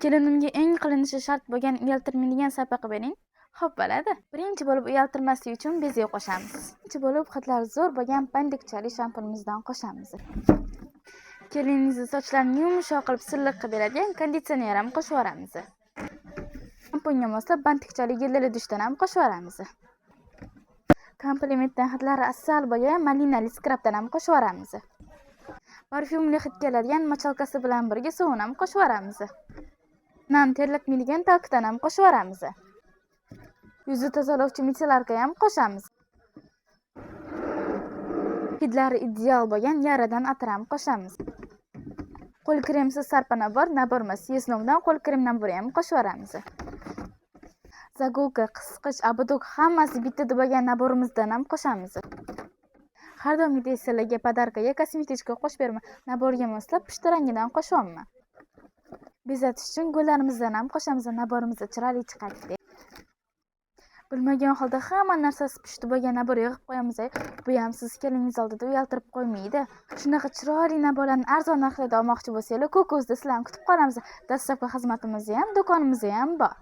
Kelinimga eng qilinishi shart bo'lgan uyaltirmaydigan sapa qilib bering. Xo'p, bo'ladi. Birinchi bo'lib uyaltirmaslik uchun bezak qo'shamiz. Ikkinchi bo'lib hidlari zo'r bo'lgan pandikchali shampunimizdan qo'shamiz. Keliningizni sochlarini yumshoq qilib silliq qilib beradigan konditsioner ham qo'shib yuboramiz. Shampunga moslab bantikchali gellali dushdan ham qo'shib yuboramiz. Komplementdan hidlari asal bo'lgan malinali skrabdan ham qo'shib yuboramiz. Parfyumli hid keladigan machalkasi bilan birga suvini ham qo'shib yuboramiz. Nam terlatmaydigan talkdan ham qo'shib yuboramiz. Yuzni tozalovchi micellarga ham qo'shamiz. Hidlari ideal bo'lgan yaradan atir ham qo'shamiz. Qo'l kremsiz sarpa nabormas Yesnovdan qo'l krem nabori ham qo'shib yuboramiz. Zagulka, qisqich, abadok hammasi bittada bo'lgan naborimizdan ham qo'shamiz. Har doimgidek sizlarga podarkaga kosmetichka qo'shib berma. Naborga moslab pushti rangidan qo'shyapman. Bezatish uchun gullarimizdan ham qo'shamiz. Naborimizda chiroyli chiqadi. Bilmagan holda hamma narsasi pushti bo'lgan nabor yig'ib qo'yamiz. Bu ham siz keliningiz oldida uyaltirib qo'ymaydi. Shunaqa chiroyli naborlarni arzon narxlarda olmoqchi bo'lsangiz, Ko'kko'zda sizlarni kutib qolamiz. Dastlabki xizmatimiz ham, do'konimiz ham bor.